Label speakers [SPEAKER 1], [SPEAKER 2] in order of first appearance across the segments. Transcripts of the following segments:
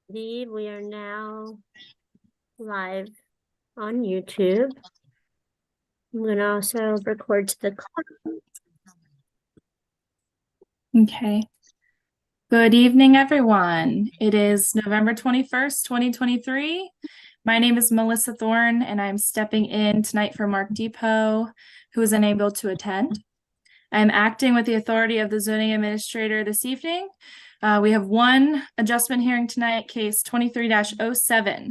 [SPEAKER 1] Indeed, we are now live on YouTube. I'm going to also record to the clock.
[SPEAKER 2] Okay. Good evening, everyone. It is November 21st, 2023. My name is Melissa Thorne, and I'm stepping in tonight for Mark Depot, who is unable to attend. I'm acting with the authority of the zoning administrator this evening. We have one adjustment hearing tonight, case 23-07.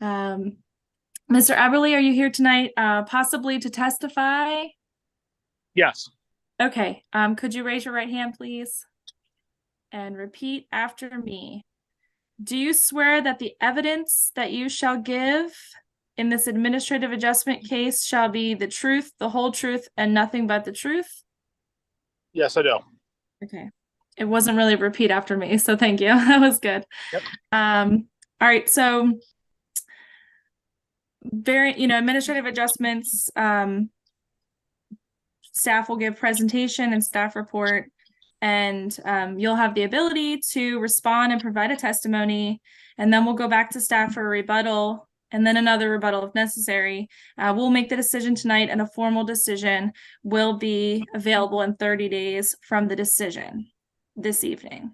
[SPEAKER 2] Mr. Eberly, are you here tonight, possibly to testify?
[SPEAKER 3] Yes.
[SPEAKER 2] Okay. Could you raise your right hand, please? And repeat after me. Do you swear that the evidence that you shall give in this administrative adjustment case shall be the truth, the whole truth, and nothing but the truth?
[SPEAKER 3] Yes, I do.
[SPEAKER 2] Okay. It wasn't really repeat after me, so thank you. That was good.
[SPEAKER 3] Yep.
[SPEAKER 2] All right, so administrative adjustments, staff will give presentation and staff report, and you'll have the ability to respond and provide a testimony, and then we'll go back to staff for a rebuttal and then another rebuttal if necessary. We'll make the decision tonight, and a formal decision will be available in 30 days from the decision this evening.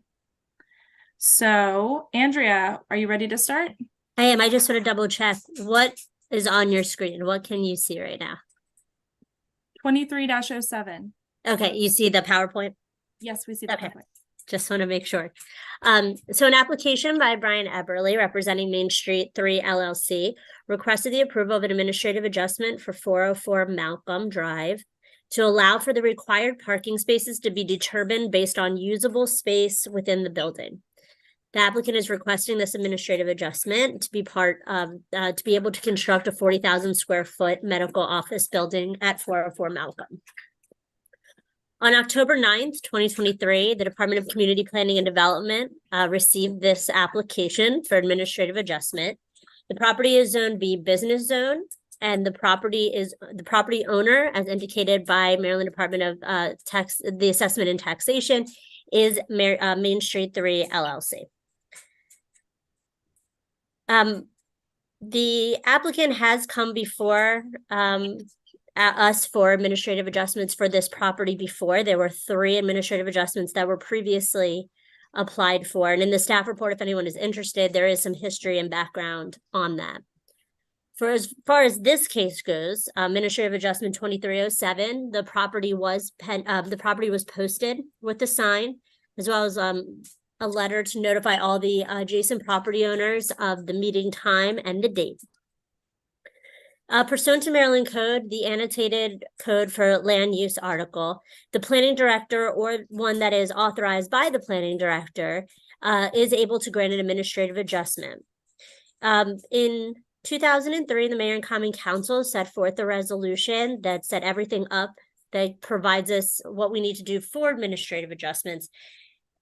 [SPEAKER 2] So, Andrea, are you ready to start?
[SPEAKER 1] I am. I just want to double check. What is on your screen? What can you see right now?
[SPEAKER 2] 23-07.
[SPEAKER 1] Okay, you see the PowerPoint?
[SPEAKER 2] Yes, we see the PowerPoint.
[SPEAKER 1] Just want to make sure. So an application by Brian Eberly, representing Main Street 3 LLC, requested the approval of an administrative adjustment for 404 Malcolm Drive to allow for the required parking spaces to be determined based on usable space within the building. The applicant is requesting this administrative adjustment to be to be able to construct a 40,000 square foot medical office building at 404 Malcolm. On October 9th, 2023, the Department of Community Planning and Development received this application for administrative adjustment. The property is Zone B business zone, and the property owner, as indicated by Maryland Department of the Assessment and Taxation, is Main Street 3 LLC. The applicant has come before us for administrative adjustments for this property before. There were 3 administrative adjustments that were previously applied for. And in the staff report, if anyone is interested, there is some history and background on that. For as far as this case goes, administrative adjustment 2307, the property was posted with the sign, as well as a letter to notify all the adjacent property owners of the meeting time and the date. Pursuant to Maryland Code, the annotated code for land use article, the planning director or one that is authorized by the planning director is able to grant an administrative adjustment. In 2003, the Mayor and Common Council set forth a resolution that set everything up that provides us what we need to do for administrative adjustments.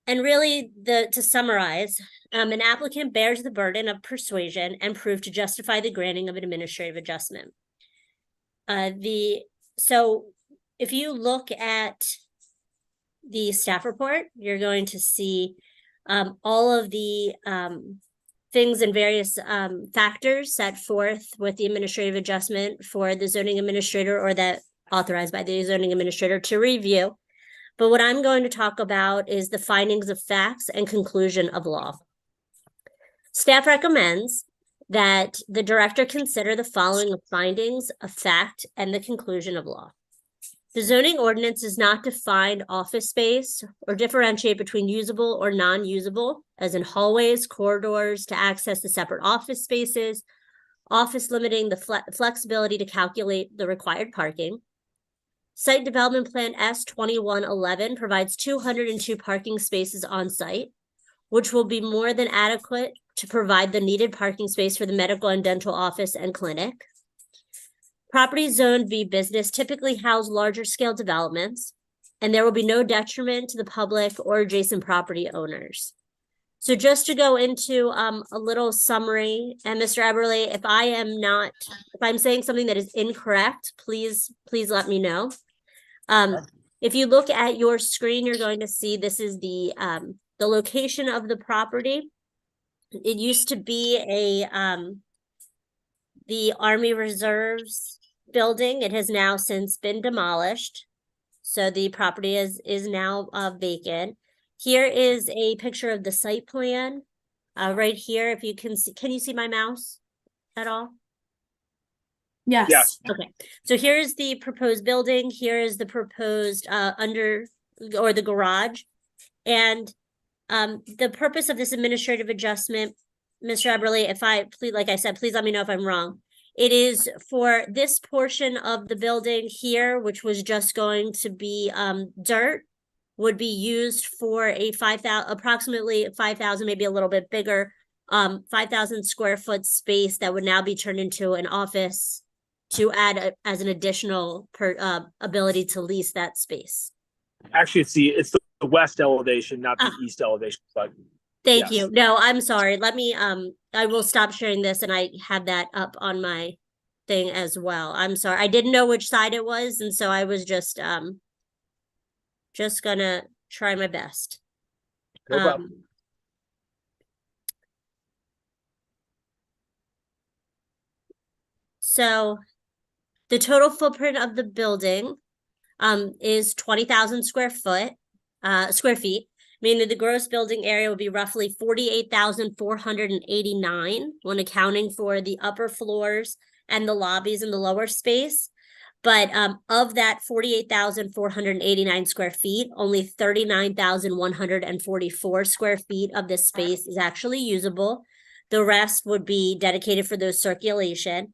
[SPEAKER 1] And really, to summarize, an applicant bears the burden of persuasion and proof to justify the granting of an administrative adjustment. So if you look at the staff report, you're going to see all of the things and various factors set forth with the administrative adjustment for the zoning administrator, or that authorized by the zoning administrator to review. But what I'm going to talk about is the findings of facts and conclusion of law. Staff recommends that the director consider the following findings of fact and the conclusion of law. The zoning ordinance does not define office space or differentiate between usable or non-usable, as in hallways, corridors to access the separate office spaces, office limiting the flexibility to calculate the required parking. Site Development Plan S2111 provides 202 parking spaces on site, which will be more than adequate to provide the needed parking space for the medical and dental office and clinic. Properties zoned B business typically house larger scale developments, and there will be no detriment to the public or adjacent property owners. So just to go into a little summary, and Mr. Eberly, if I'm saying something that is incorrect, please let me know. If you look at your screen, you're going to see this is the location of the property. It used to be the Army Reserves building. It has now since been demolished. So the property is now vacant. Here is a picture of the site plan. Right here, if you can you see my mouse at all?
[SPEAKER 2] Yes.
[SPEAKER 3] Yes.
[SPEAKER 1] Okay, so here's the proposed building. Here is the proposed or the garage. And the purpose of this administrative adjustment, Mr. Eberly, like I said, please let me know if I'm wrong. It is for this portion of the building here, which was just going to be dirt, would be used for a approximately 5,000, maybe a little bit bigger, 5,000 square foot space that would now be turned into an office to add as an additional ability to lease that space.
[SPEAKER 3] Actually, it's the west elevation, not the east elevation, but
[SPEAKER 1] Thank
[SPEAKER 3] yes.
[SPEAKER 1] you. No, I'm sorry. Let me, I will stop sharing this and I have that up on my thing as well. I'm sorry. I didn't know which side it was, and so I was just gonna try my best.
[SPEAKER 3] No problem.
[SPEAKER 1] So the total footprint of the building is 20,000 square feet, meaning the gross building area would be roughly 48,489 when accounting for the upper floors and the lobbies in the lower space. But of that 48,489 square feet, only 39,144 square feet of this space is actually usable. The rest would be dedicated for those circulation.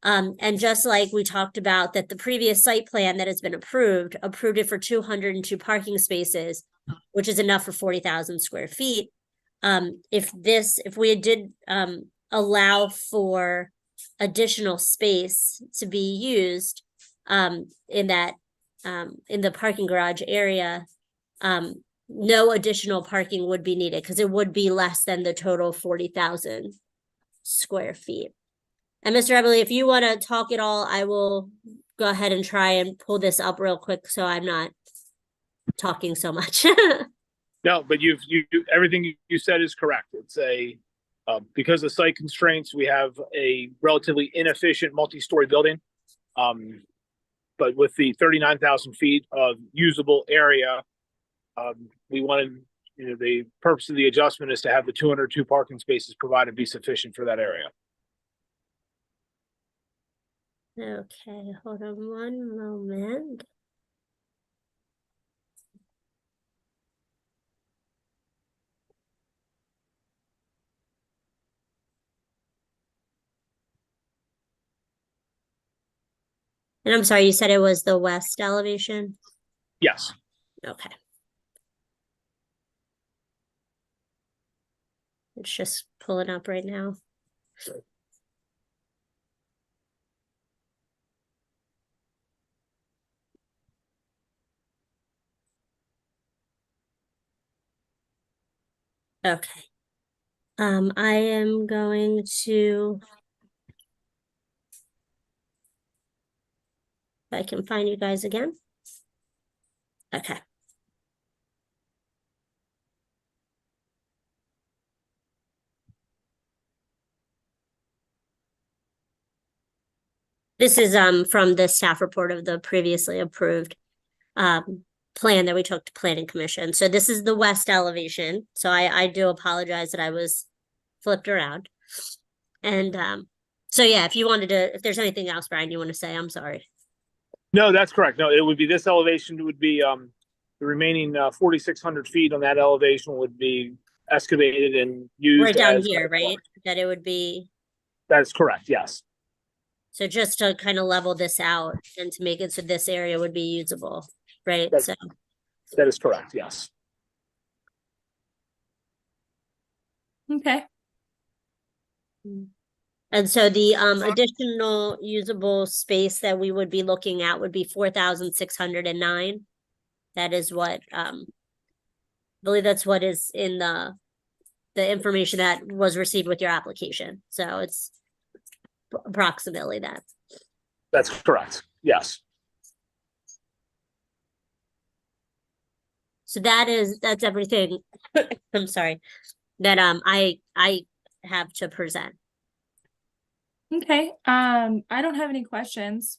[SPEAKER 1] And just like we talked about that the previous site plan that has been approved it for 202 parking spaces, which is enough for 40,000 square feet. If we did allow for additional space to be used in the parking garage area, no additional parking would be needed because it would be less than the total 40,000 square feet. And Mr. Eberly, if you want to talk at all, I will go ahead and try and pull this up real quick so I'm not talking so much.
[SPEAKER 3] No, but everything you said is correct. It's because of site constraints, we have a relatively inefficient multi-story building. But with the 39,000 feet of usable area, we wanted, the purpose of the adjustment is to have the 202 parking spaces provided be sufficient for that area.
[SPEAKER 1] Okay, hold on one moment. And I'm sorry, you said it was the west elevation?
[SPEAKER 3] Yes.
[SPEAKER 1] Okay. It's just pulling up right now. Okay. I am going to, if I can find you guys again. Okay. This is from the staff report of the previously approved plan that we took to Planning Commission. So this is the west elevation. So I do apologize that I was flipped around. And so yeah, if there's anything else, Brian, you want to say, I'm sorry.
[SPEAKER 3] No, that's correct. No, it would be this elevation would be the remaining 4,600 feet on that elevation would be excavated and used
[SPEAKER 1] Right down
[SPEAKER 3] as
[SPEAKER 1] here, right? That it would be.
[SPEAKER 3] That is correct. Yes.
[SPEAKER 1] So just to kind of level this out and to make it so this area would be usable, right?
[SPEAKER 3] That is correct. Yes.
[SPEAKER 2] Okay.
[SPEAKER 1] And so the additional usable space that we would be looking at would be 4,609. That is what I believe that's what is in the information that was received with your application. So it's approximately that.
[SPEAKER 3] That's correct. Yes.
[SPEAKER 1] So that's everything. I'm sorry. That I have to present.
[SPEAKER 2] Okay, I don't have any questions.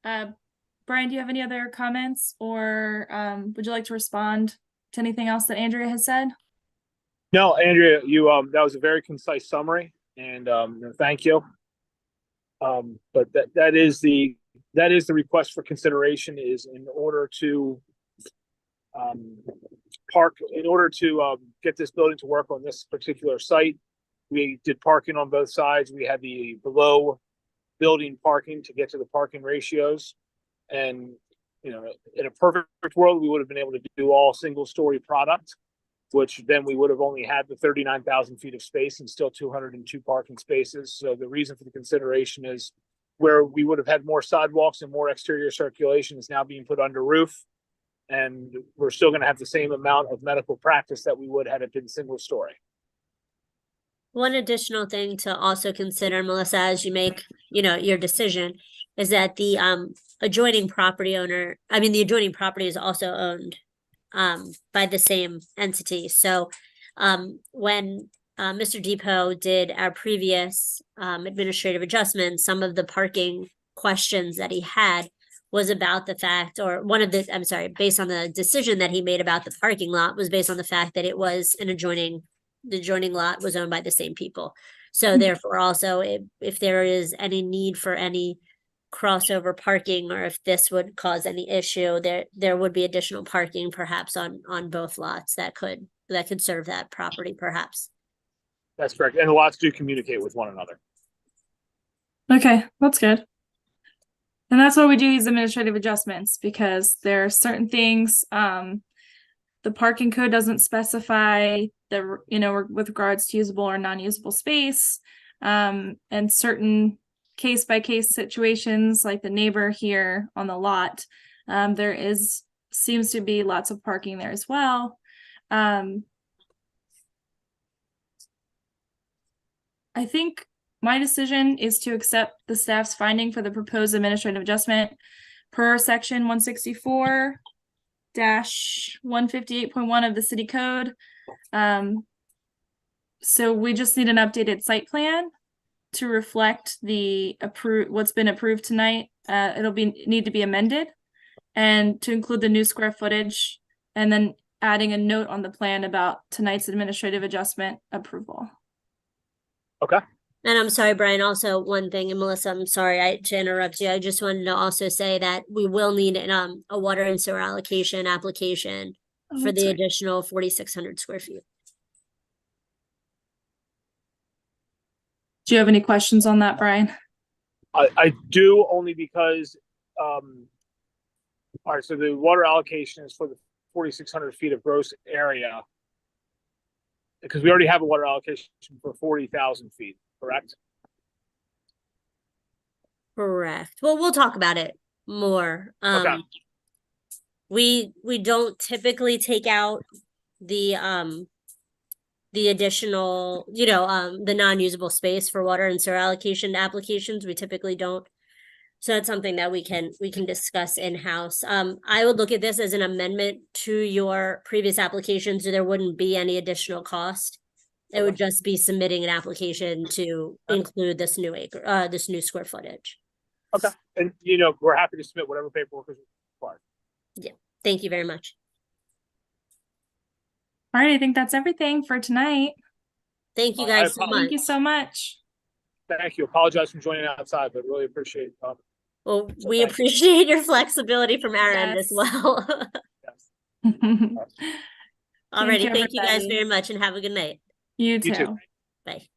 [SPEAKER 2] Brian, do you have any other comments, or would you like to respond to anything else that Andrea has said?
[SPEAKER 3] No, Andrea, you that was a very concise summary, and thank you. But that is the request for consideration, is in order to get this building to work on this particular site. We did parking on both sides. We had the below building parking to get to the parking ratios. And, you know, in a perfect world, we would have been able to do all single story product, which then we would have only had the 39,000 feet of space and still 202 parking spaces. So the reason for the consideration is where we would have had more sidewalks and more exterior circulation is now being put under roof. And we're still going to have the same amount of medical practice that we would had it been single story.
[SPEAKER 1] One additional thing to also consider, Melissa, as you make, your decision, is that the adjoining property is also owned by the same entity. So when Mr. Depot did our previous administrative adjustments, some of the parking questions that he had was about the fact, based on the decision that he made about the parking lot, was based on the fact that it was the adjoining lot was owned by the same people. So therefore also if there is any need for any crossover parking, or if this would cause any issue, there would be additional parking perhaps on both lots that could serve that property perhaps.
[SPEAKER 3] That's correct. And the lots do communicate with one another.
[SPEAKER 2] Okay, that's good. And that's why we do these administrative adjustments, because there are certain things, the parking code doesn't specify with regards to usable or non-usable space, and certain case-by-case situations, like the neighbor here on the lot, seems to be lots of parking there as well. I think my decision is to accept the staff's finding for the proposed administrative adjustment per section 164-158.1 of the city code. So we just need an updated site plan to reflect what's been approved tonight. It'll need to be amended, and to include the new square footage, and then adding a note on the plan about tonight's administrative adjustment approval.
[SPEAKER 3] Okay.
[SPEAKER 1] And I'm sorry, Brian, also one thing, and Melissa, I'm sorry to interrupt you. I just wanted to also say that we will need a water and sewer allocation application for the additional 4,600 square feet.
[SPEAKER 2] Do you have any questions on that, Brian?
[SPEAKER 3] I do, only because, all right, so the water allocation is for the 4,600 feet of gross area, because we already have a water allocation for 40,000 feet, correct?
[SPEAKER 1] Correct. Well, we'll talk about it more.
[SPEAKER 3] Okay.
[SPEAKER 1] We don't typically take out the additional, the non-usable space for water and sewer allocation applications. We typically don't. So that's something that we can discuss in-house. I would look at this as an amendment to your previous application, so there wouldn't be any additional cost. It would just be submitting an application to include this new square footage.
[SPEAKER 3] Okay. And, we're happy to submit whatever paperwork is required.
[SPEAKER 1] Yeah. Thank you very much.
[SPEAKER 2] All right, I think that's everything for tonight.
[SPEAKER 1] Thank you guys so much.
[SPEAKER 2] Thank you so much.
[SPEAKER 3] Thank you. Apologize for joining outside, but really appreciate it.
[SPEAKER 1] Well, we appreciate your flexibility from our end as well. Alrighty, thank you guys very much, and have a good night.
[SPEAKER 2] You too.
[SPEAKER 3] You too.
[SPEAKER 1] Bye.